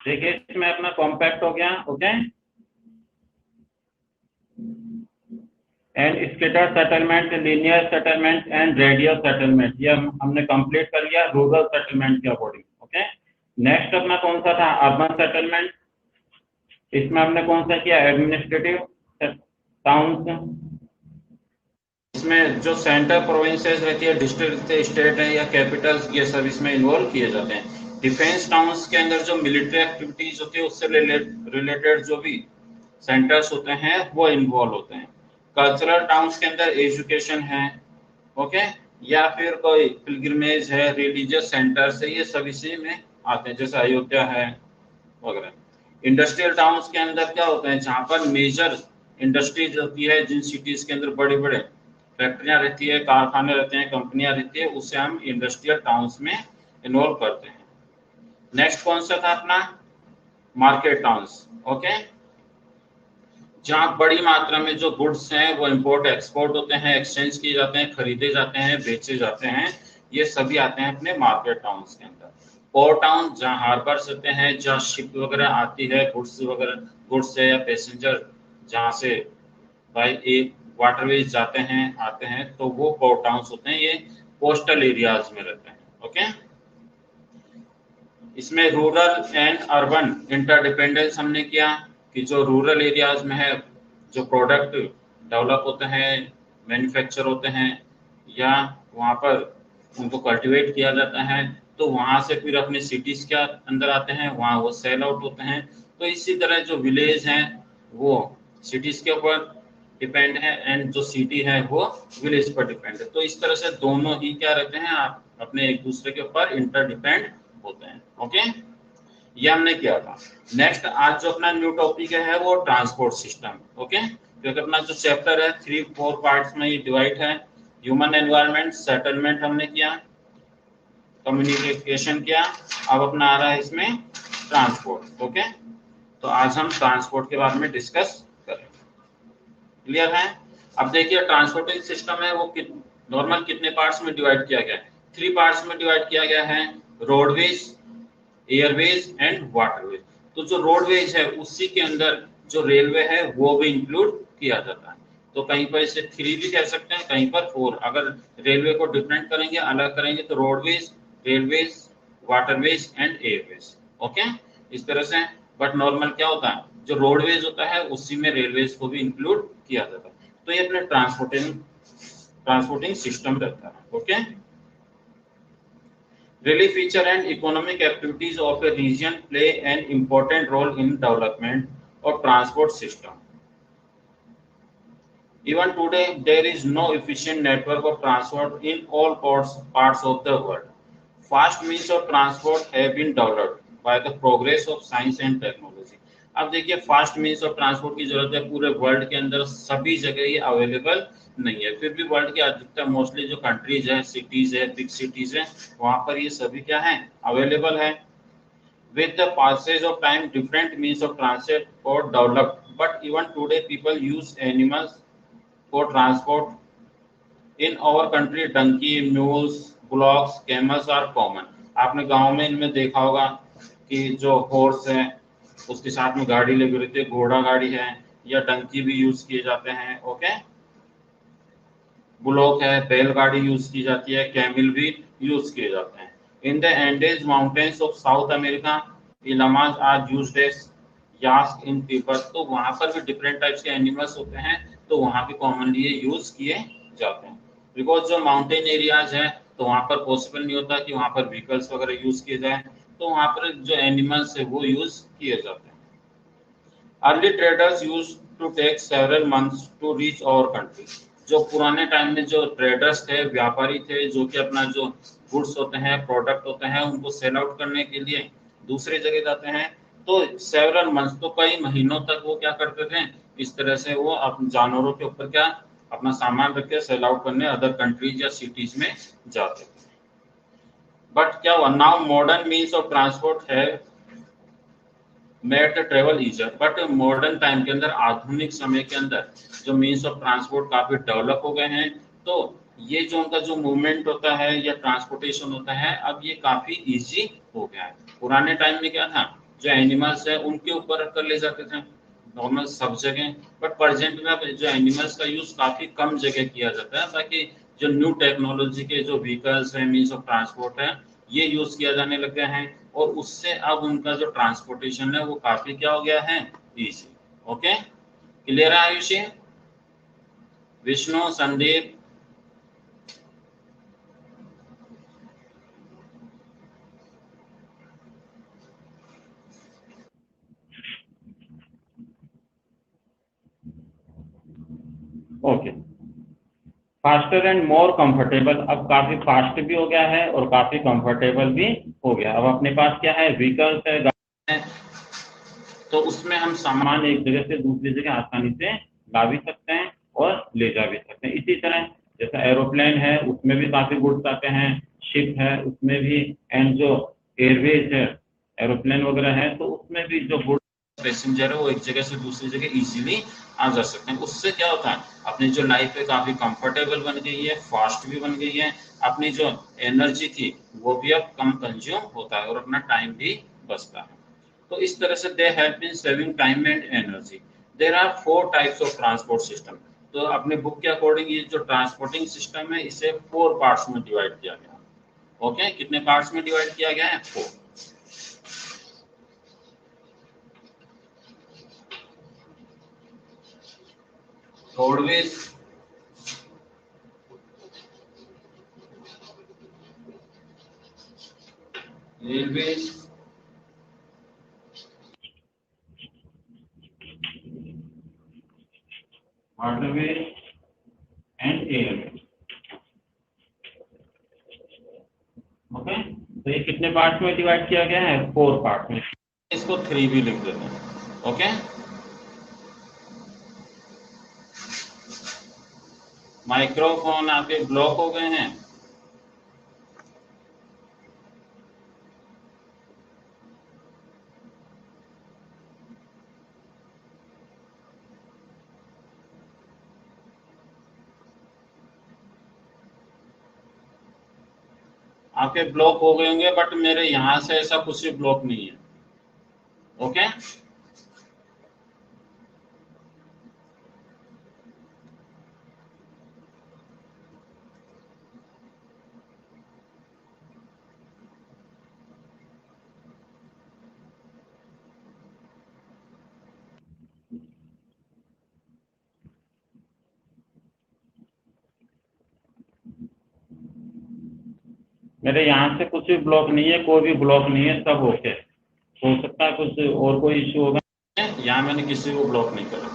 देखिए इसमें अपना कॉम्पैक्ट हो गया, okay, and scatter settlement, linear settlement and radial settlement, ये हमने कंप्लीट कर लिया रूरल सेटलमेंट के अकॉर्डिंग, ओके। नेक्स्ट अपना कौन सा था, अर्बन सेटलमेंट। इसमें हमने कौन सा किया, एडमिनिस्ट्रेटिव टाउन्स। इसमें जो सेंटर प्रोविंसेस रहती है, डिस्ट्रिक्ट स्टेट है या कैपिटल्स, ये सब इसमें इन्वॉल्व किए जाते हैं। डिफेंस टाउन्स के अंदर जो मिलिट्री एक्टिविटीज होती है उससे रिलेटेड जो भी सेंटर्स होते हैं वो इन्वॉल्व होते हैं। कल्चरल टाउन्स के अंदर एजुकेशन है, ओके, या फिर कोई पिलग्रिमेज है, रिलीजियस सेंटर्स है, ये सब इसी में आते हैं, जैसे अयोध्या है वगैरह। इंडस्ट्रियल टाउन्स के अंदर क्या होते हैं, जहां पर मेजर इंडस्ट्रीज होती है, जिन सिटीज के अंदर बड़े बड़े फैक्ट्रियां रहती है, कारखाने रहते हैं, कंपनियां रहती है, उसे हम इंडस्ट्रियल टाउन्स में इन्वॉल्व करते हैं। नेक्स्ट कौन सा था अपना, मार्केट टाउन्स, ओके, जहां बड़ी मात्रा में जो गुड्स हैं वो इंपोर्ट एक्सपोर्ट होते हैं, एक्सचेंज किए जाते हैं, खरीदे जाते हैं, बेचे जाते हैं, ये सभी आते हैं अपने मार्केट टाउन्स के अंदर। पोर्ट टाउन, जहां हार्बर्स होते हैं, जहां शिप वगैरह आती है, गुड्स वगैरह, गुड्स है या पैसेंजर जहां से बाई एक वाटरवेज जाते हैं आते हैं, तो वो पोर्ट टाउन्स होते हैं, ये कोस्टल एरियाज में रहते हैं, ओके। इसमें रूरल एंड अर्बन इंटरडिपेंडेंस हमने किया कि जो रूरल एरियाज में है, जो प्रोडक्ट डेवलप होते हैं, मैन्युफैक्चर होते हैं, या वहाँ पर उनको कल्टीवेट किया जाता है, तो वहाँ से फिर अपने सिटीज के अंदर आते हैं, वहाँ वो सेल आउट होते हैं। तो इसी तरह जो विलेज हैं वो सिटीज के ऊपर डिपेंड है, एंड जो सिटी है वो विलेज पर डिपेंड है। तो इस तरह से दोनों ही क्या रहते हैं, आप अपने एक दूसरे के ऊपर इंटरडिपेंड होते हैं, ओके। ये हमने किया था। नेक्स्ट आज जो अपना न्यू टॉपिक है वो ट्रांसपोर्ट सिस्टम, ओके। क्योंकि अपना जो चैप्टर है 3-4 पार्ट्स में ये डिवाइड है। ह्यूमन एनवायरनमेंट, सेटलमेंट हमने किया, कम्युनिकेशन किया, अब अपना आ रहा है इसमें ट्रांसपोर्ट, ओके। तो आज हम ट्रांसपोर्ट के बारे में डिस्कस करें, क्लियर है। अब देखिए ट्रांसपोर्टिंग सिस्टम है वो नॉर्मल कितने पार्ट्स में डिवाइड किया गया है, 3 पार्ट्स में डिवाइड किया गया है, रोडवेज, एयरवेज एंड वाटरवेज। तो जो रोडवेज है उसी के अंदर जो रेलवे है वो भी इंक्लूड किया जाता है। तो कहीं पर इसे 3 भी कह सकते हैं, कहीं पर 4। अगर रेलवे को डिफरेंट करेंगे, अलग करेंगे, तो roadways, railways, waterways and Airways, okay, इस तरह से। बट नॉर्मल क्या होता है, जो रोडवेज होता है उसी में रेलवेज को भी इंक्लूड किया जाता है। तो ये अपने ट्रांसपोर्टिंग सिस्टम रहता है, okay. Really feature and economic activities of a region play an important role in development of transport system. Even today, there is no efficient network of transport in all parts of the world. Fast means of transport have been developed by the progress of science and technology. अब देखिए fast means of transport की जरूरत है पूरे world के अंदर, सभी जगह ये अवेलेबल नहीं है। फिर भी वर्ल्ड के अधिकतर मोस्टली जो कंट्रीज है, सिटीज है, बिग सिटीज है, वहां पर ये सभी क्या है, अवेलेबल है। With the passage of time, different means of transport developed, but even today people use animals for transport. In our country, donkey, mules, bullocks, camels are common. आपने गांव में इनमें देखा होगा कि जो हॉर्स है उसके साथ में गाड़ी लगी रहती है, घोड़ा गाड़ी है, या डंकी भी यूज किए जाते हैं, ओके। बुलॉक है, बैलगाड़ी यूज की जाती है, कैमिल भी यूज किए जाते हैं। In the Andes mountains of South America, llamas are used as यास्क इन पीपल। तो वहां पर भी डिफरेंट टाइप्स के एनिमल्स होते हैं, तो वहां पे कॉमनली ये यूज किए जाते हैं। बिकॉज जो माउंटेन एरियाज है तो वहां पर पॉसिबल नहीं होता कि वहां पर व्हीकल्स वगैरह यूज किए जाए, तो वहां पर जो एनिमल्स है वो यूज किए जाते हैं। Early traders use to take several months to reach our country. जो पुराने टाइम में जो ट्रेडर्स थे, व्यापारी थे, जो कि अपना जो गुड्स होते हैं, प्रोडक्ट होते हैं, उनको सेल आउट करने के लिए दूसरी जगह जाते हैं, तो सेवरल मंथ्स, तो कई महीनों तक वो क्या करते थे, इस तरह से वो अपने जानवरों के ऊपर क्या अपना सामान रख के सेल आउट करने अदर कंट्रीज या सिटीज में जाते थे। बट क्या हुआ, now modern means of transport has made the travel easier. But modern time के अंदर, आधुनिक समय के अंदर जो मीन्स ऑफ ट्रांसपोर्ट काफी डेवलप हो गए हैं, तो ये जो उनका जो मूवमेंट होता है या ट्रांसपोर्टेशन होता है, अब ये काफी इजी हो गया है। पुराने टाइम में क्या था, जो एनिमल्स है उनके ऊपर कर ले जाते थे नॉर्मल सब जगह, बट प्रेजेंट में अब जो एनिमल्स का यूज काफी कम जगह किया जाता है, ताकि जो न्यू टेक्नोलॉजी के जो व्हीकल्स है, मीन्स ऑफ ट्रांसपोर्ट है, ये यूज किया जाने लग गया है, और उससे अब उनका जो ट्रांसपोर्टेशन है वो काफी क्या हो गया है, इजी। ओके, क्लियर है Ayushi, Vishnu, Sandeep? Okay, faster and more comfortable, अब काफी फास्ट भी हो गया है और काफी कंफर्टेबल भी हो गया। अब अपने पास क्या है, व्हीकल्स है, गाड़ी है, तो उसमें हम सामान एक जगह से दूसरी जगह आसानी से ला भी सकते हैं और ले जा भी सकते हैं। इसी तरह जैसा एरोप्लेन है उसमें भी काफी गुड्स आते हैं, शिप है उसमें भी, एंड जो एयरवेज है, एरोप्लेन वगैरह है, तो उसमें भी जो गुड्स पैसेंजर है वो एक जगह से दूसरी जगह इजीली आ जा सकते हैं। उससे क्या होता है, अपनी जो लाइफ है काफी कंफर्टेबल बन गई है, फास्ट भी बन गई है, अपनी जो एनर्जी थी वो भी अब कम कंज्यूम होता है और अपना टाइम भी बचता है। तो इस तरह से they have been saving time and energy. There are 4 types of transport system. तो अपने बुक के अकॉर्डिंग ये जो ट्रांसपोर्टिंग सिस्टम है इसे 4 पार्ट्स में डिवाइड किया गया। ओके, कितने पार्ट्स में डिवाइड किया गया है, 4। Roadways, railways, waterways and Airways. Okay, तो ये कितने पार्ट्स में डिवाइड किया गया है, 4 पार्ट में। इसको 3 भी लिख देते हैं। ओके, माइक्रोफोन आपके ब्लॉक हो गए हैं। आपके ब्लॉक हो गए होंगे, बट मेरे यहाँ से ऐसा कुछ भी ब्लॉक नहीं है। ओके, मेरे यहाँ से कुछ भी ब्लॉक नहीं है, कोई भी ब्लॉक नहीं है, सब ओके। हो सकता है कुछ और कोई इश्यू होगा, यहाँ मैंने किसी को ब्लॉक नहीं करा।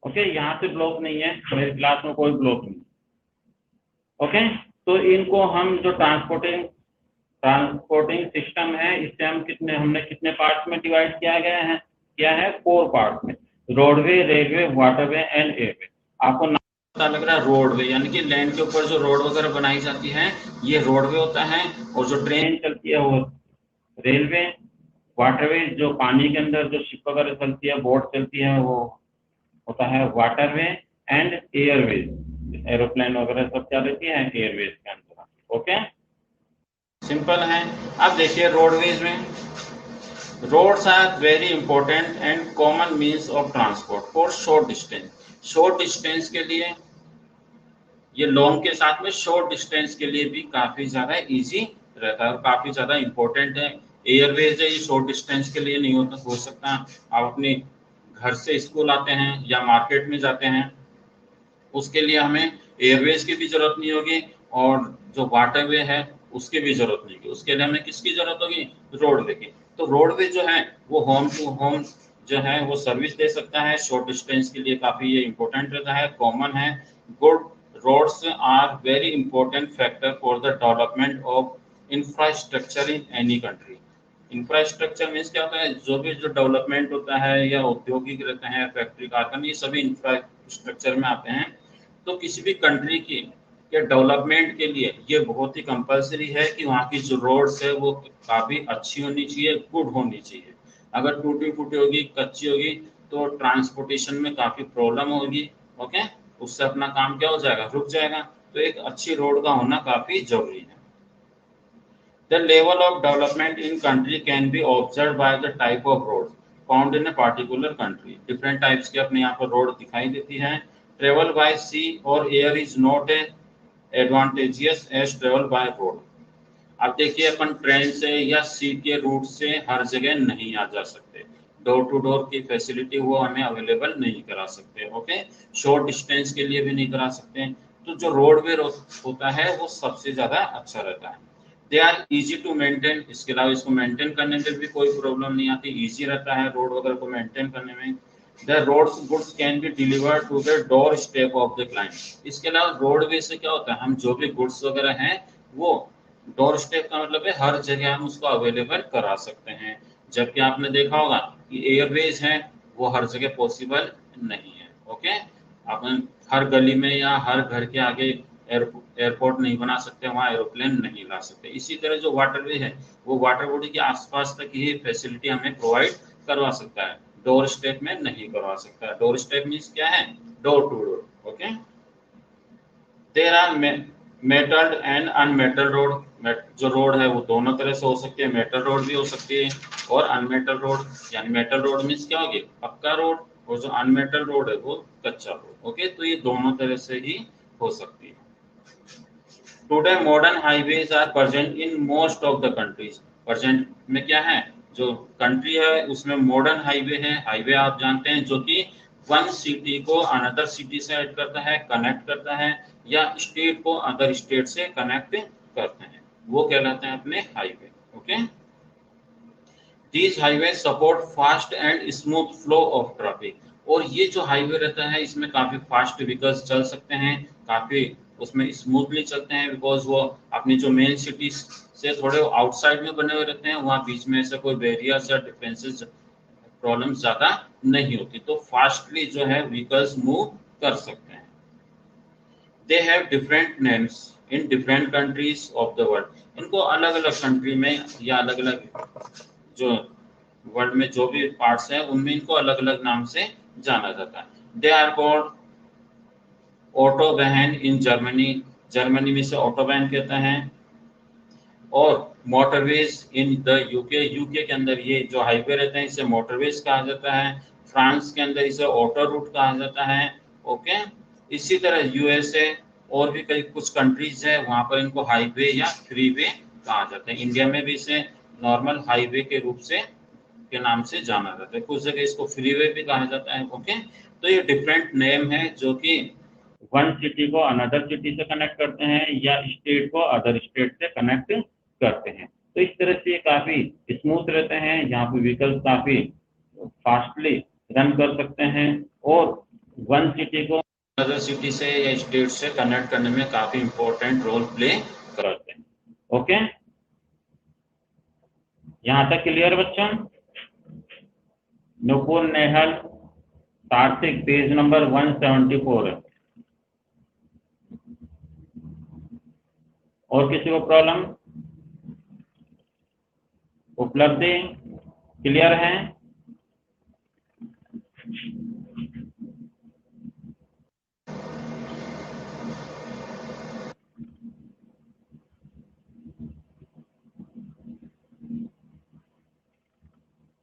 ओके, यहाँ से ब्लॉक नहीं है, मेरे क्लास में कोई ब्लॉक नहीं। ओके, तो इनको हम जो ट्रांसपोर्टिंग सिस्टम है, इससे हम हमने कितने पार्ट्स में डिवाइड किया है 4 पार्ट्स में। Roadway, railway, waterway and airway. आपको नाम पता लग रहा है, रोडवे यानी कि लैंड के ऊपर जो रोड वगैरह बनाई जाती है ये रोडवे होता है, और जो ट्रेन चलती है वो रेलवे, वाटरवे जो पानी के अंदर जो शिप वगैरह चलती है, बोट चलती है, वो होता है वाटरवे, एंड एयरवेज, एरोप्लेन वगैरह सब क्या रहती है एयरवेज के अंदर। ओके, सिंपल है। अब देखिए रोडवेज में, roads are very important and common means of transport for short distance. Short distance के लिए, ये लॉन्ग के साथ में शॉर्ट डिस्टेंस के लिए भी काफी ज्यादा इजी रहता है और काफी ज्यादा इंपॉर्टेंट है। एयरवेज है, ये शॉर्ट डिस्टेंस के लिए नहीं हो सकता। आप अपने घर से स्कूल आते हैं या मार्केट में जाते हैं, उसके लिए हमें एयरवेज की भी जरूरत नहीं होगी, और जो वाटरवे है उसकी भी जरूरत नहीं होगी। उसके लिए हमें किसकी जरूरत होगी, रोडवे की। तो रोडवे जो है वो होम टू होम जो है वो सर्विस दे सकता है। शॉर्ट डिस्टेंस के लिए काफी ये इंपॉर्टेंट रहता है, कॉमन है। Good roads are very important factor for the development of infrastructure in any country. Infrastructure means क्या होता है, जो भी जो डेवलपमेंट होता है या औद्योगिक रहते हैं, फैक्ट्री कारखाने, ये सभी इंफ्रास्ट्रक्चर में आते हैं। तो किसी भी कंट्री की के डेवलपमेंट के लिए ये बहुत ही कंपलसरी है कि वहाँ की जो रोड्स है वो काफी अच्छी होनी चाहिए, गुड होनी चाहिए। अगर टूटी फूटी होगी, कच्ची होगी, तो ट्रांसपोर्टेशन में काफी प्रॉब्लम होगी। ओके, उससे अपना काम क्या हो जाएगा, रुक जाएगा। तो एक अच्छी रोड का होना काफी जरूरी है। The level of development in country can be observed by the type of road found in a particular country. Different types के अपने यहाँ पर रोड दिखाई देती हैं। Travel by sea or air is not as advantageous as travel by road. अब देखिए, अपन train से या सी के रूट से हर जगह नहीं आ जा सकते। डोर टू डोर की फैसिलिटी वो हमें अवेलेबल नहीं करा सकते। ओके, शॉर्ट डिस्टेंस के लिए भी नहीं करा सकते। तो जो रोडवे होता है वो सबसे ज्यादा अच्छा रहता है। They are easy to maintain, इसके अलावा इसको मेंटेन करने में भी कोई प्रॉब्लम नहीं आती, इजी रहता है रोड वगैरह को मेंटेन करने में। The roads goods can be delivered to the doorstep of the client. इसके अलावा रोडवे से क्या होता है, हम जो भी गुड्स वगैरह हैं वो डोर स्टेप का मतलब है हर जगह हम उसको अवेलेबल करा सकते हैं। जबकि आपने देखा होगा कि एयरवेज है वो हर जगह पॉसिबल नहीं है। ओके, अपन हर गली में या हर घर के आगे एयरपोर्ट नहीं बना सकते, वहाँ एरोप्लेन नहीं ला सकते। इसी तरह जो वाटरवे है वो वाटर बॉडी के आसपास तक ही फैसिलिटी हमें प्रोवाइड करवा सकता है, डोर स्टेप में नहीं करवा सकता। डोर स्टेप मीन्स क्या है, door to door. Okay, there are metalled and unmetal road. जो रोड है वो दोनों तरह से हो सकती है, मेटल रोड भी हो सकती है और अनमेटल रोड। यानी मेटल रोड मीन्स क्या होगी, पक्का रोड, और जो अनमेटल रोड है वो कच्चा रोड। ओके, तो ये दोनों तरह से ही हो सकती है। Today modern highways are present in most of the countries. Present में क्या है, जो कंट्री है उसमें मॉडर्न हाईवे है। हाईवे आप जानते हैं जो कि वन सिटी को अनदर सिटी से ऐड करता है, कनेक्ट करता है, या स्टेट को अदर स्टेट से कनेक्ट करते हैं, वो कहलाते हैं अपने highway. Okay, these highway support fast and smooth flow of traffic. और ये जो हाईवे रहता है इसमें काफी फास्ट व्हीकल्स चल सकते हैं, काफी उसमें स्मूथली चलते हैं, बिकॉज वो अपनी जो मेन सिटी से थोड़े आउटसाइड में बने हुए रहते हैं, वहाँ बीच में ऐसे कोई बैरियर्स या डिफेंसेस प्रॉब्लम ज्यादा नहीं होती, तो फास्टली जो है व्हीकल्स मूव कर सकते हैं। They have different names in different countries of the world. इनको अलग अलग कंट्री में या अलग अलग जो वर्ल्ड में जो भी पार्ट्स हैं उनमें इनको अलग अलग नाम से जाना जाता है। They are called autobahn in Germany. Germany में से ऑटोबैन कहते हैं। और motorways in the UK. UK के अंदर ये जो हाईवे रहते हैं इसे मोटरवेज कहा जाता है। फ्रांस के अंदर इसे ऑटो रूट कहा जाता है। ओके, इसी तरह यूएसए और भी कई कुछ कंट्रीज है वहां पर इनको हाईवे या फ्रीवे कहा जाता है। इंडिया में भी इसे नॉर्मल हाईवे के रूप से के नाम से जाना जाता है, कुछ जगह इसको फ्रीवे भी कहा जाता है। ओके, तो ये डिफरेंट नेम है जो कि वन सिटी को अनदर सिटी से कनेक्ट करते हैं या स्टेट को अदर स्टेट से कनेक्ट करते हैं। तो इस तरह से ये काफी स्मूथ रहते हैं, यहाँ पे व्हीकल्स काफी फास्टली रन कर सकते हैं और वन सिटी को अदर सिटी से या स्टेट से कनेक्ट करने में काफी इंपॉर्टेंट रोल प्ले करते हैं। ओके, यहाँ तक क्लियर बच्चों? नुपुर नेहल कार्तिक, पेज नंबर 174 है। और किसी को प्रॉब्लम? उपलब्धि क्लियर है?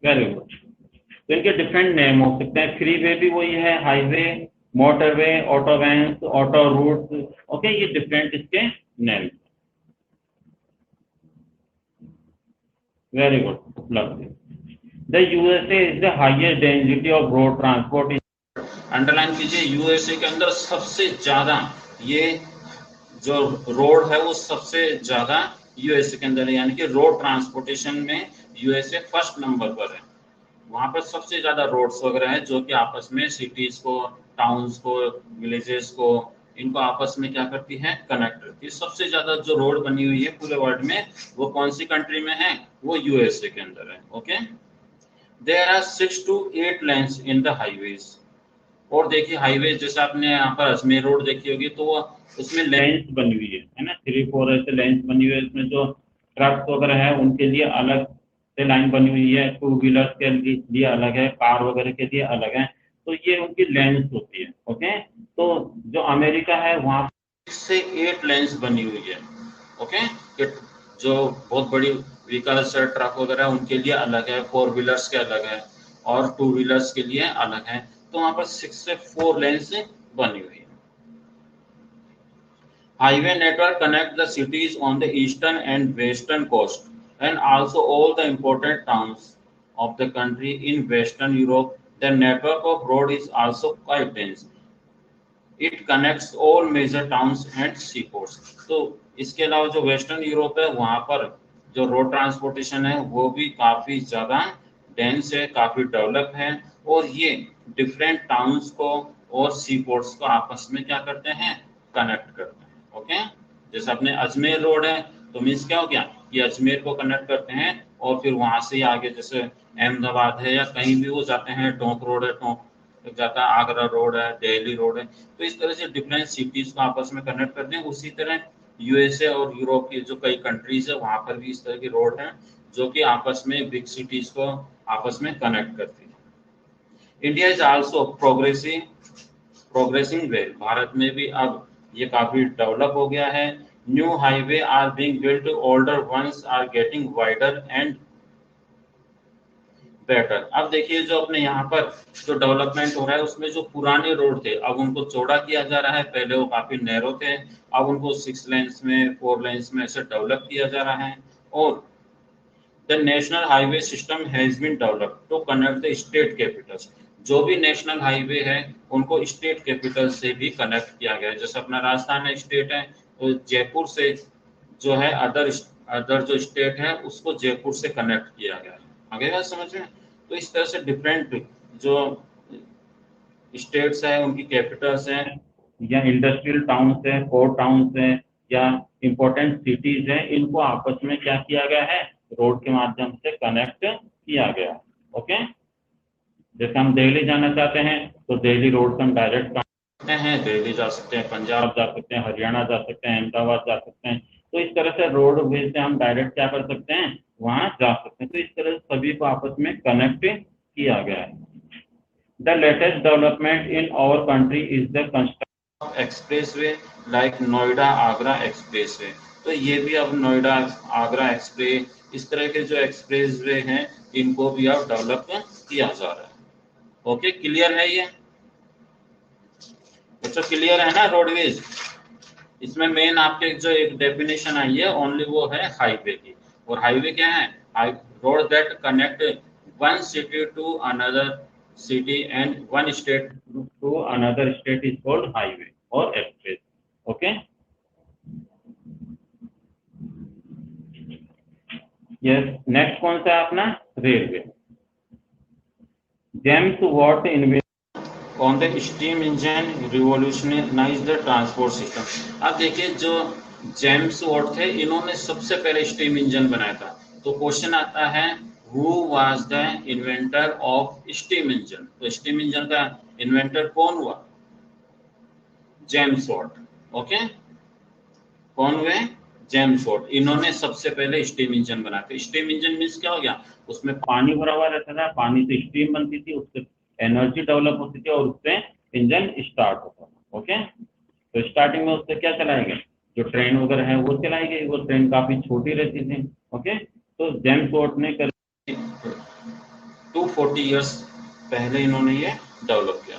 Very good. तो इनके डिफरेंट नेम हो सकते हैं, फ्री वे भी वही है, highway, motorway, auto vans, auto route. Okay, ये डिफरेंट इसके name. Very good, Upalabdhi. The USA is the highest density of road transport. Underline कीजिए, यूएसए के अंदर सबसे ज्यादा ये जो रोड है वो सबसे ज्यादा यूएसए के अंदर है, यानी कि रोड ट्रांसपोर्टेशन में यूएसए फर्स्ट नंबर पर है। वहां पर सबसे ज्यादा रोड्स वगैरह है जो कि आपस में सिटीज को, टाउन्स को, विलेजेस को, इनको आपस में क्या करती है, कनेक्ट करती है। सबसे ज्यादा जो रोड बनी हुई है पूरे वर्ल्ड में वो कौन सी कंट्री में है, वो यूएसए के अंदर है। Okay, there are 6 to 8 lanes in the highways. और देखिए हाईवे जैसे आपने यहाँ पर अजमेर रोड देखी होगी तो उसमें लेंस बनी हुई है ना, 3-4 ऐसे लेंस बनी हुई है। इसमें जो ट्रक वगैरह है उनके लिए अलग से लाइन बनी हुई है, टू व्हीलर के लिए अलग है, कार वगैरह के लिए अलग है। तो ये उनकी लेंस होती है। ओके, तो जो अमेरिका है वहाँ से 8 लेंस बनी हुई है। ओके, जो बहुत बड़ी व्हीकल्स है, ट्रक वगैरह, उनके लिए अलग है, 4 व्हीलर्स के अलग है और 2 व्हीलर्स के लिए अलग है। तो वहां पर 6 से 4 लेन्स बनी हुई है। Highway network connect the cities on the eastern and western coast and also all the important towns of the country in Western Europe. The network of road is also quite dense. It connects all major towns and seaports. तो इसके अलावा जो western Europe है वहां पर जो road transportation है वो भी काफी ज्यादा डेंस है, काफी डेवलप है, और ये डिफरेंट टाउन्स को और सी पोर्ट्स को आपस में क्या करते हैं, कनेक्ट करते हैं। ओके, जैसे अपने अजमेर रोड है तो मीन्स क्या हो गया, ये अजमेर को कनेक्ट करते हैं और फिर वहां से आगे जैसे अहमदाबाद है या कहीं भी वो जाते हैं, टोंक रोड है, टोंक जाता है, आगरा रोड है, दिल्ली रोड है। तो इस तरह से डिफरेंट सिटीज को आपस में कनेक्ट करते हैं। उसी तरह यूएसए और यूरोप की जो कई कंट्रीज है वहां पर भी इस तरह की रोड है जो कि आपस में बिग सिटीज को आपस में कनेक्ट करती है। India is also progressing well. Bharat में भी अब ये काफी डेवलप हो गया है। New highway are being built, older ones are getting wider and better. अब देखिए जो अपने यहाँ पर जो डेवलपमेंट हो रहा है उसमें जो पुराने रोड थे अब उनको चौड़ा किया जा रहा है। पहले वो काफी नैरो थे, अब उनको 6 लेन्स में, 4 लेन्स में ऐसे डेवलप किया जा रहा है। और the national highway system has been developed to connect the state capitals. जो भी नेशनल हाईवे है उनको स्टेट कैपिटल से भी कनेक्ट किया गया है। जैसे अपना राजस्थान स्टेट है तो जयपुर से जो है अदर जो स्टेट है उसको जयपुर से कनेक्ट किया गया है। आगे बात समझ में? तो इस तरह से डिफरेंट जो स्टेट्स हैं उनकी कैपिटल्स हैं या इंडस्ट्रियल टाउन्स हैं, पोर्ट टाउन्स हैं या इंपॉर्टेंट सिटीज हैं, इनको आपस में क्या किया गया है, रोड के माध्यम से कनेक्ट किया गया। ओके, जैसे हम दिल्ली जाना चाहते हैं तो दिल्ली रोड से हम डायरेक्ट सकते हैं, दिल्ली जा सकते हैं, पंजाब जा सकते हैं, हरियाणा जा सकते हैं, अहमदाबाद जा सकते हैं। तो इस तरह से रोड वे से हम डायरेक्ट क्या कर सकते हैं, वहां जा सकते हैं। तो इस तरह से सभी को आपस में कनेक्ट किया गया है। The latest development in our country is the construction of expressway like Noida Agra expressway. तो ये भी अब नोएडा आगरा एक्सप्रेस, इस तरह के जो एक्सप्रेसवे हैं इनको भी अब डेवलप किया जा रहा है। ओके, क्लियर है ये बच्चों? क्लियर है ना रोडवेज? इसमें मेन आपके जो एक डेफिनेशन आई है ओनली वो है हाईवे की। और हाईवे क्या है? Road that connect one city to another city and one state to another state is called highway और एक्सप्रेस। Okay, yes. नेक्स्ट कौन सा है अपना? Railway. James Watt invent on the steam engine revolutionize the transport system. अब देखिए जो James Watt थे इन्होंने सबसे पहले स्टीम इंजन बनाया था। तो क्वेश्चन आता है who was the inventor of steam engine? तो स्टीम इंजन का इन्वेंटर कौन हुआ? James Watt. ओके, कौन हुए? James Watt. इन्होंने सबसे पहले स्टीम इंजन बनाया था। स्टीम इंजन मीन्स क्या हो गया, उसमें पानी भरा हुआ रहता था, पानी से स्टीम बनती थी, उससे एनर्जी डेवलप होती थी और उससे इंजन स्टार्ट होता था। ओके, तो स्टार्टिंग में उससे क्या चलाई गई, जो ट्रेन वगैरह है वो चलाई गई। वो ट्रेन काफी छोटी रहती थी। ओके, तो जेम्स वॉट ने 240 ईयर्स पहले इन्होंने ये डेवलप किया।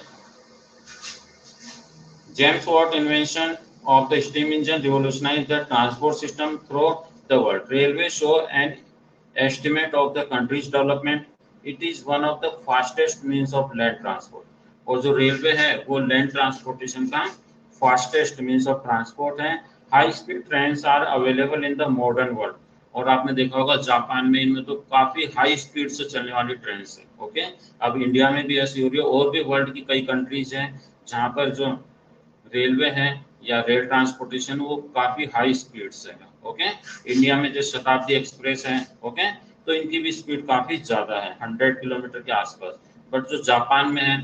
James Watt invention of the steam engine revolutionized the transport system throughout the world. Railways show an estimate of the country's development. It is one of the fastest means of land transport. और जो railway है वो land transportation का fastest means of transport है। High speed trains are available in the modern world और आपने देखा होगा जापान में इनमें तो काफी हाई स्पीड से चलने वाली ट्रेन है। ओके, अब इंडिया में भी ऐसी हो रही है, और भी वर्ल्ड की कई कंट्रीज हैं जहां पर जो रेलवे है या रेल ट्रांसपोर्टेशन वो काफी हाई स्पीड से है। ओके, इंडिया में जो शताब्दी एक्सप्रेस है, ओके, तो इनकी भी स्पीड काफी ज्यादा है, 100 किलोमीटर के आसपास। बट जो जापान में है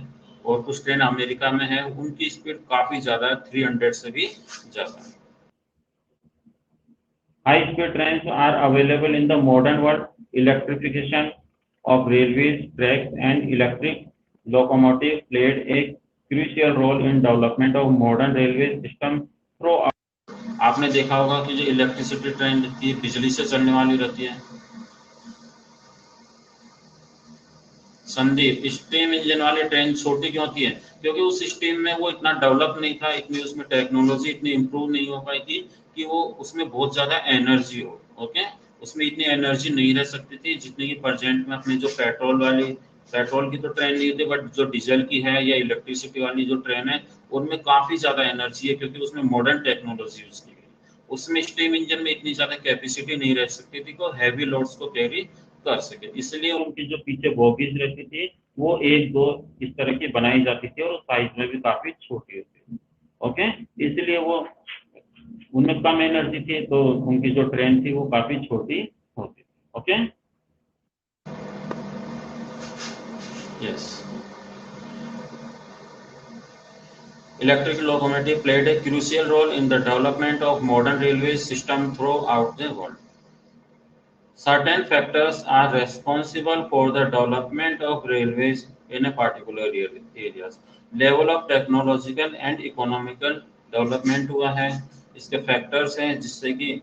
और कुछ ट्रेन अमेरिका में है, उनकी स्पीड काफी ज्यादा है, 300 से भी ज्यादा। High speed trains are available in the modern world. Electrification of railways, tracks, and electric locomotives played a crucial role in development of modern railway system throughout. आपने देखा होगा कि जो इलेक्ट्रिसिटी ट्रेन रहती है, बिजली से चलने वाली रहती है। संदीप, स्टीम इंजन वाली ट्रेन छोटी क्यों होती है? क्योंकि उस स्टीम में वो इतना डेवलप नहीं था, इतनी उसमें टेक्नोलॉजी इतनी इम्प्रूव नहीं हो पाई थी कि वो उसमें बहुत ज्यादा एनर्जी हो। ओके, उसमें इतनी एनर्जी नहीं रह सकती थी जितनी की प्रेजेंट में अपनी जो पेट्रोल की तो ट्रेन नहीं होती, बट जो डीजल की है या इलेक्ट्रिसिटी वाली जो ट्रेन है, उनमें काफी ज्यादा एनर्जी है, क्योंकि उसमें मॉडर्न टेक्नोलॉजी यूज की गई। उसमें स्टीम इंजन में इतनी ज्यादा कैपेसिटी नहीं रह सकती थी को हैवी लोड्स को कैरी कर सके, इसलिए उनकी जो पीछे बोगीज रहती थी वो एक दो इस तरह की बनाई जाती थी, और साइज में भी काफी छोटी होती थी। ओके, इसलिए वो उनमें कम एनर्जी थी, तो उनकी जो ट्रेन थी वो काफी छोटी होती थी। Okay, yes. Electric locomotive played a crucial role in the development of modern railway system throughout the world. Certain factors are responsible for the development of railways in a particular areas. Level of technological and economical development हुआ है, इसके factors हैं जिससे कि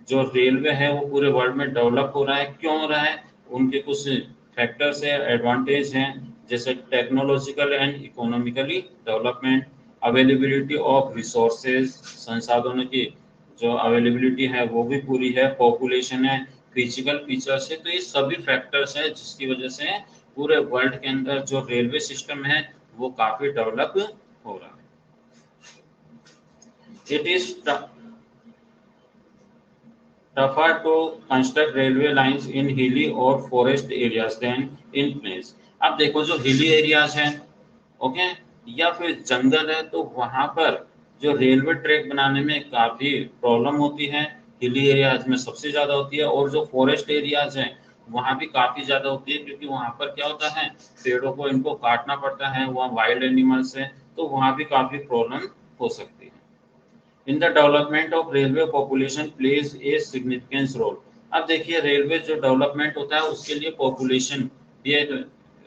जो railway है वो पूरे वर्ल्ड में डेवलप हो रहा है। क्यों हो रहा है? उनके कुछ फैक्टर्स है, एडवांटेज हैं, जैसे technological and economically development, availability of resources, संसाधनों की जो अवेलेबिलिटी है वो भी पूरी है, पॉपुलेशन है, फिजिकल फीचर्स है। तो ये सभी फैक्टर्स है जिसकी वजह से पूरे वर्ल्ड के अंदर जो रेलवे सिस्टम है वो काफी डेवलप हो रहा है। It is tougher to construct railway lines in hilly or forest areas than in plains. अब देखो जो हिली एरियाज हैं, ओके, या फिर जंगल है, तो वहां पर जो रेलवे ट्रैक बनाने में काफी प्रॉब्लम होती है। हिली एरियाज में सबसे ज्यादा होती है, और जो फॉरेस्ट एरियाज हैं वहां भी काफी ज्यादा होती है, क्योंकि वहां पर क्या होता है, पेड़ों को इनको काटना पड़ता है, वहाँ वाइल्ड एनिमल्स है, तो वहां भी काफी प्रॉब्लम हो सकती है। In the development of railway population plays a significance role. अब देखिए रेलवे जो डेवलपमेंट होता है उसके लिए पॉपुलेशन भी एक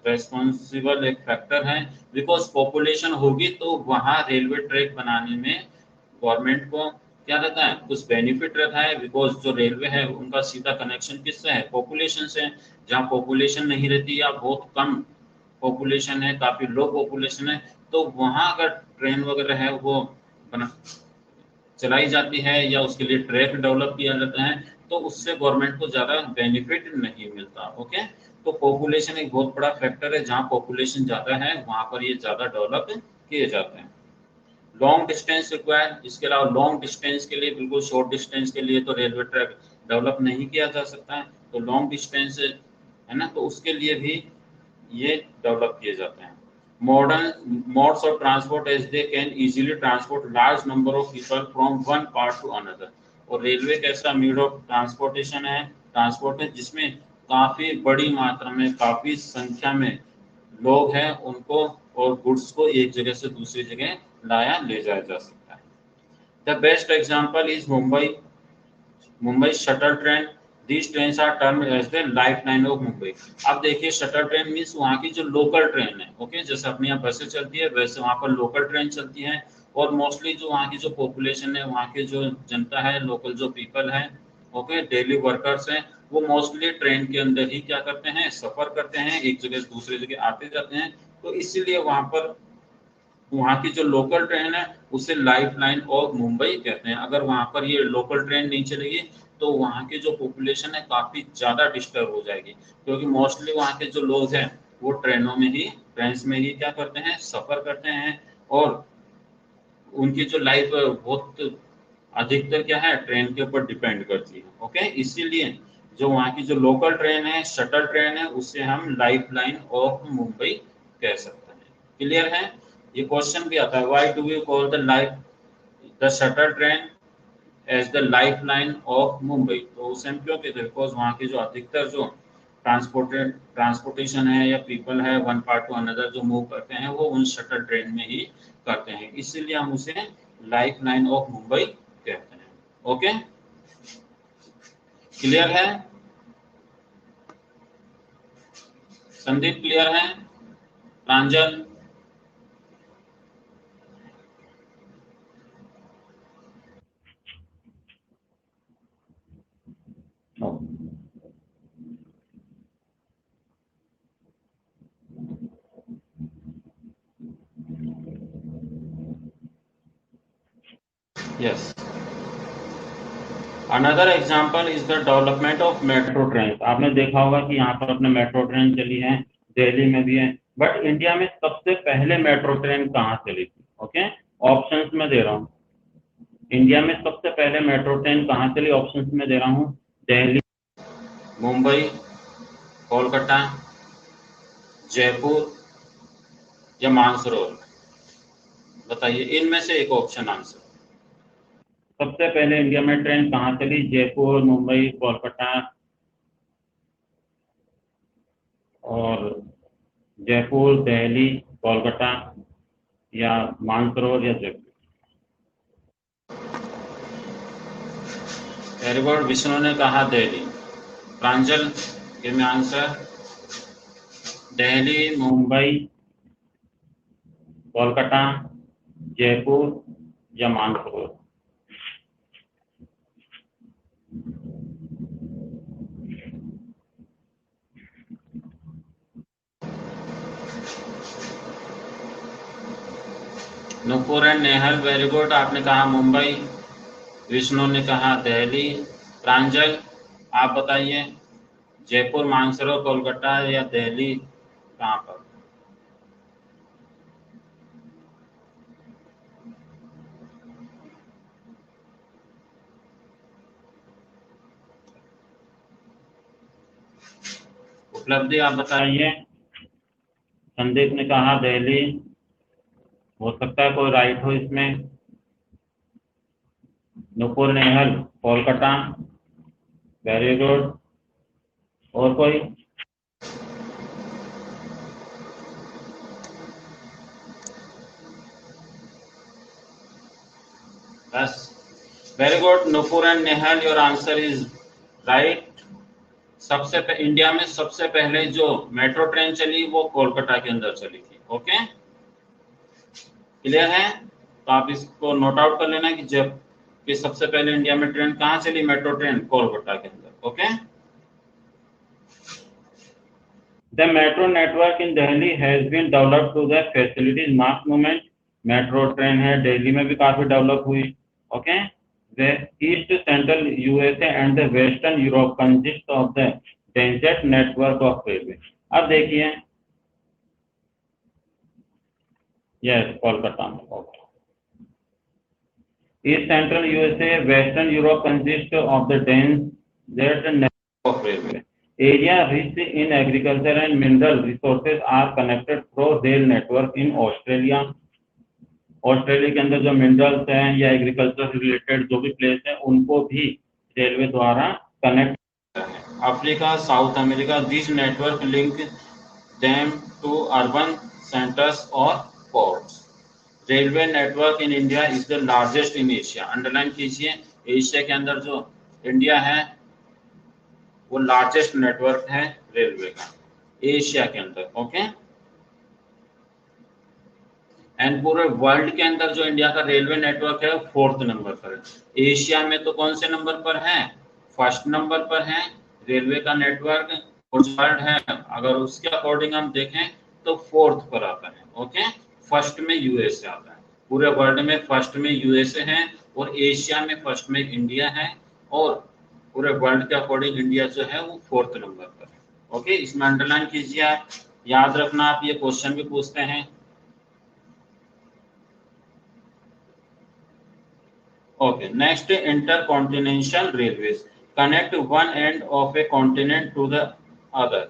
रेस्पॉन्सिबल एक फैक्टर है, बिकॉज पॉपुलेशन होगी तो वहाँ रेलवे ट्रैक बनाने में गवर्नमेंट को क्या रहता है, कुछ बेनिफिट रहता है, बिकॉज जो रेलवे है उनका सीधा कनेक्शन किससे है, पॉपुलेशन से। जहाँ पॉपुलेशन नहीं रहती या बहुत कम पॉपुलेशन है, काफी लो पॉपुलेशन है, तो वहाँ अगर ट्रेन वगैरह है वो बना चलाई जाती है या उसके लिए ट्रैक डेवलप किया जाता है, तो उससे गवर्नमेंट को ज्यादा बेनिफिट नहीं मिलता। ओके, तो पॉपुलेशन एक बहुत बड़ा फैक्टर है, जहाँ पॉपुलेशन ज्यादा है वहां पर ये ज्यादा डेवलप किए जाते हैं। लॉन्ग डिस्टेंस रिक्वायर, इसके अलावा लॉन्ग डिस्टेंस के लिए, बिल्कुल शॉर्ट डिस्टेंस के लिए तो रेलवे ट्रैक डेवलप नहीं किया जा सकता है, तो लॉन्ग डिस्टेंस है ना, तो उसके लिए भी ये डेवलप किए जाते हैं। Modern modes of transport as they can easily transport large number of people from one part to another. और रेलवे कैसा मीड ऑफ ट्रांसपोर्टेशन है, ट्रांसपोर्ट है जिसमें काफी बड़ी मात्रा में, काफी संख्या में लोग हैं, उनको और गुड्स को एक जगह से दूसरी जगह लाया ले जाया जा सकता है। The best example is Mumbai shuttle train. These trains are termed as the lifeline of Mumbai. अब देखिए शटल ट्रेन मीन्स वहाँ की जो लोकल ट्रेन है, ओके, जैसे अपने यहाँ बसें चलती है वैसे वहाँ पर लोकल ट्रेन चलती है, और मोस्टली जो वहाँ की जो पॉपुलेशन है, वहाँ की जो जनता है, लोकल जो पीपल है, ओके, डेली वर्कर्स हैं, वो मोस्टली ट्रेन के अंदर ही क्या करते हैं, सफर करते हैं, एक जगह से दूसरी जगह आते जाते हैं, तो इसीलिए वहाँ पर वहाँ की जो लोकल ट्रेन है उसे लाइफ लाइन ऑफ मुंबई कहते हैं। अगर वहाँ पर ये लोकल ट्रेन नहीं चलेगी तो वहाँ की जो पॉपुलेशन है काफी ज्यादा डिस्टर्ब हो जाएगी, क्योंकि मोस्टली वहाँ के जो लोग हैं वो ट्रेन में ही क्या करते हैं, सफर करते हैं, और उनकी जो लाइफ बहुत अधिकतर क्या है, ट्रेन के ऊपर डिपेंड करती है। ओके, इसीलिए जो वहाँ की जो लोकल ट्रेन है, शटल ट्रेन है, उससे हम लाइफ लाइन ऑफ मुंबई कह सकते हैं। क्लियर है? ये क्वेश्चन भी आता है, why do you call the shuttle train as the life line of Mumbai? तो उसे हम क्यों कहते हैं? बिकॉज वहाँ की जो अधिकतर जो ट्रांसपोर्टेशन है या पीपल है वन पार्ट टू अनदर जो मूव करते हैं, वो उन शटल ट्रेन में ही करते हैं, इसीलिए हम उसे लाइफ लाइन ऑफ मुंबई कहते हैं। ओके, क्लियर है? संदीप क्लियर है? Pranjal? Yes. Another example is the development of metro train. आपने देखा होगा कि यहाँ पर अपने मेट्रो ट्रेन चली है, दिल्ली में भी है, बट इंडिया में सबसे पहले मेट्रो ट्रेन कहाँ चली थी? ओके, ऑप्शंस में दे रहा हूँ। इंडिया में सबसे पहले मेट्रो ट्रेन कहाँ चली? ऑप्शंस में दे रहा हूँ, दिल्ली, मुंबई, कोलकाता, जयपुर या मानसरोवर। बताइए इनमें से एक ऑप्शन आंसर। सबसे पहले इंडिया में ट्रेन कहाँ चली? जयपुर, मुंबई, कोलकाता और जयपुर, दिल्ली, कोलकाता या मानसरोवर या जयपुर। वेरी गुड, विष्णु ने कहा Delhi. Pranjal, give me answer. Delhi, Mumbai, Kolkata, Jaipur या Mansarovar. Nupur and Nehal, very good, आपने कहा मुंबई, विष्णु ने कहा दिल्ली। प्रांजल, आप बताइए, जयपुर, मानसरोवर, कोलकाता या दिल्ली, कहाँ पर? उपलब्धि आप बताइए। संदीप ने कहा दिल्ली, हो सकता है कोई राइट हो इसमें। Nupur Nehal, Kolkata, very good. और कोई? बस, very good, Nupur and Nehal, your answer is right. India में सबसे पहले जो मेट्रो ट्रेन चली वो कोलकाता के अंदर चली थी। ओके, क्लियर है? तो आप इसको नोट आउट कर लेना कि सबसे पहले इंडिया में ट्रेन कहाँ चली, मेट्रो ट्रेन कोलकाता के अंदर। Okay, the metro network in Delhi has been developed to the facilities mass movement. Metro train है दिल्ली में भी काफी डेवलप हुई। Okay, the east central USA and the western Europe consist of the densest network of railway. अब देखिए, yes, Kolkata में। Okay, East Central USA, Western Europe consist of the dense network of railway. Area rich in agriculture and mineral resources are connected through rail network in Australia. Australia के अंदर जो minerals हैं या agriculture से related जो भी place है उनको भी रेलवे द्वारा कनेक्ट करता है। Africa, South America, this network link them to urban centres और ports. Railway network in India is the largest in Asia. Underline कीजिए, एशिया के अंदर जो इंडिया है वो लार्जेस्ट नेटवर्क है रेलवे का एशिया के अंदर। ओके, एंड पूरे वर्ल्ड के अंदर जो इंडिया का रेलवे नेटवर्क है 4th नंबर पर है। एशिया में तो कौन से नंबर पर है? 1st नंबर पर है रेलवे का नेटवर्क। वर्ल्ड है, अगर उसके अकॉर्डिंग हम देखें तो 4th पर आता है। ओके, 1st में यूएसए आता है। पूरे वर्ल्ड में 1st में यूएसए है और एशिया में 1st में इंडिया है, और पूरे वर्ल्ड के अकॉर्डिंग इंडिया जो है वो 4th नंबर पर है। ओके, इसमें अंडरलाइन कीजिए आप, याद रखना, आप ये क्वेश्चन भी पूछते हैं। Okay, next, intercontinental railways connect one end of a continent to the other.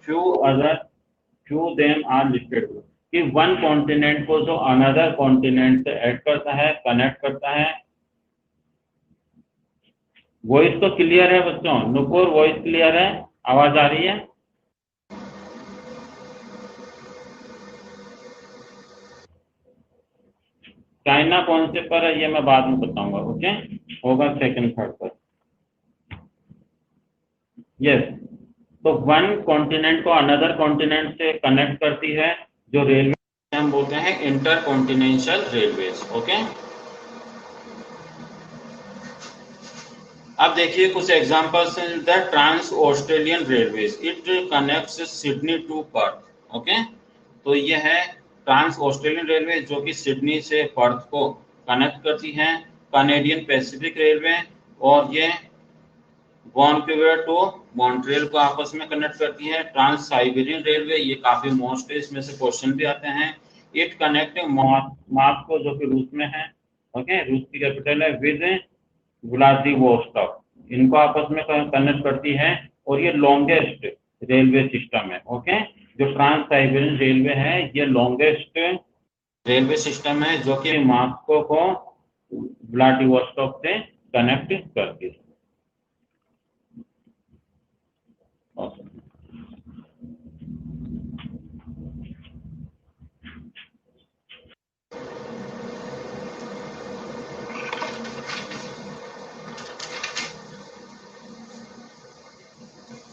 Few them are listed. कि वन कॉन्टिनेंट को जो अनदर कॉन्टिनेंट से ऐड करता है, कनेक्ट करता है। वॉइस तो क्लियर है बच्चों? नुपुर, वॉइस क्लियर है? आवाज आ रही है? चाइना कौन से पर है ये मैं बाद में बताऊंगा। ओके, होगा सेकंड थर्ड पर। यस, तो वन कॉन्टिनेंट को अनदर कॉन्टिनेंट से कनेक्ट करती है जो रेलवे हम बोलते हैं इंटर कॉन्टिनेंटल रेलवेज। ओके, अब देखिए कुछ एग्जांपल्स हैं। The trans Australian railways, it connects Sydney to Perth. Okay, तो ये है ट्रांस ऑस्ट्रेलियन रेलवे जो कि सिडनी से पर्थ को कनेक्ट करती है। कनेडियन पैसिफिक रेलवे, और ये वैंकूवर टू मॉन्ट्रियल को आपस में कनेक्ट करती है। ट्रांस साइबेरियन रेलवे, ये काफी मोस्ट है, इसमें से क्वेश्चन भी आते हैं। इट कनेक्ट मॉस्को जो कि रूस में है, ओके, रूस की कैपिटल है, विद व्लादिवोस्टॉक, इनको आपस में कनेक्ट करती है। और ये लॉन्गेस्ट रेलवे सिस्टम है। ओके, जो ट्रांस साइबेरियन रेलवे है ये लॉन्गेस्ट रेलवे सिस्टम है जो कि मॉस्को को व्लादिवोस्टॉक से कनेक्ट करती है।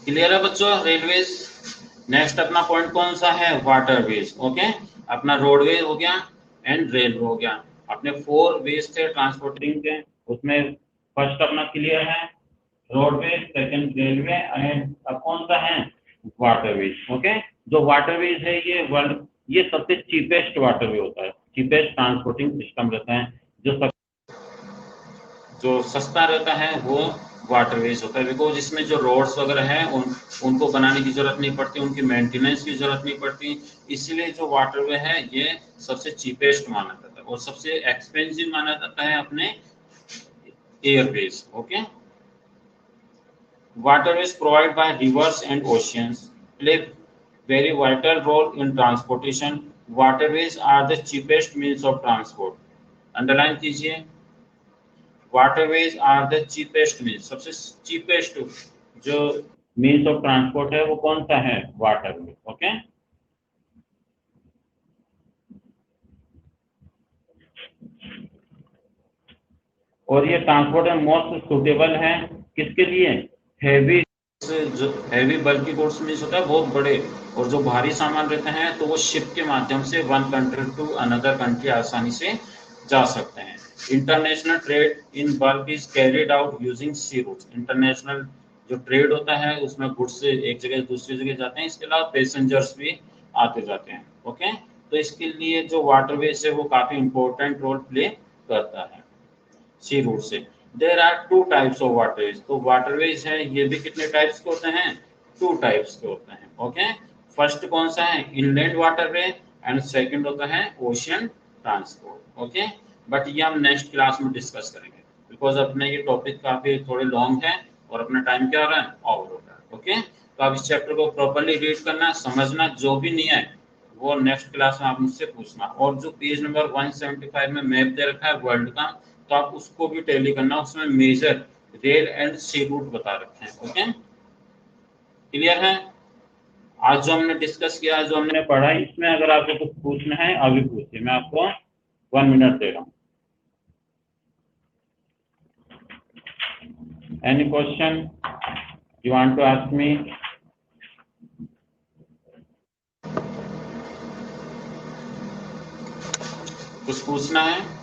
क्लियर है बच्चों रेलवेज? नेक्स्ट अपना पॉइंट कौन सा है? वाटरवेज। ओके, अपना रोडवेज हो गया एंड रेलवे हो गया। अपने 4 वेज थे ट्रांसपोर्टिंग के, उसमें फर्स्ट अपना क्लियर है रोडवेज, सेकंड रेलवे, एंड अब कौन सा है? वाटरवेज। ओके, जो वाटरवेज है ये सबसे चीपेस्ट वाटरवे होता है, चीपेस्ट ट्रांसपोर्टिंग सिस्टम रहता है। जो सस्ता रहता है वो वाटरवेज होता है, बिकॉज इसमें जो रोड्स वगैरह हैं उनको बनाने की जरूरत नहीं पड़ती, उनकी मेंटेनेंस की जरूरत नहीं पड़ती, इसीलिए जो वाटरवे है ये सबसे चीपेस्ट माना जाता है और सबसे एक्सपेंसिव माना जाता है अपने Airways. Okay, waterways provided by rivers and oceans play very vital role in transportation. Waterways are the cheapest means of transport. Underline कीजिए, waterways are the cheapest means, सबसे cheapest जो means of transport है वो कौन सा है? waterway. Okay, और ये ट्रांसपोर्ट में मोस्ट सुटेबल है किसके लिए? हैवी बल्कि गुड्स मीन्स होता है बहुत बड़े, और जो भारी सामान रहते हैं तो वो शिप के माध्यम से one country to another country आसानी से जा सकते हैं। International trade in bulk is carried out using sea routes. International जो ट्रेड होता है उसमें गुड्स से एक जगह से दूसरी जगह जाते हैं, इसके अलावा पैसेंजर्स भी आते जाते हैं। ओके, तो इसके लिए जो वाटरवेज है वो काफी इंपॉर्टेंट रोल प्ले करता है सी रूट से। There are 2 types of waterways, तो वाटरवेज है ये भी कितने टाइप्स के होते हैं? 2 टाइप्स के होते हैं। ओके, फर्स्ट कौन सा है? इनलैंड वाटरवे, एंड सेकंड होता है ओशियन ट्रांसपोर्ट। ओके, बट ये हम नेक्स्ट क्लास में डिस्कस करेंगे, बिकॉज अपने ये टॉपिक काफी थोड़े लॉन्ग है और अपना टाइम क्या हो रहा है? ओवर हो रहा है। ओके, तो आप इस चैप्टर को प्रॉपर्ली रीड करना, समझना, जो भी नहीं है वो नेक्स्ट क्लास में आप मुझसे पूछना। और जो पेज नंबर 175 में मैप दे रखा है वर्ल्ड का, तो आप उसको भी टैली करना, उसमें major rail and sea route बता रखे हैं। ओके, क्लियर है? आज जो हमने डिस्कस किया, जो हमने पढ़ा, इसमें अगर आपको कुछ पूछना है अभी पूछिए, मैं आपको 1 मिनट दे रहा हूँ। Any question you want to ask me? कुछ पूछना है?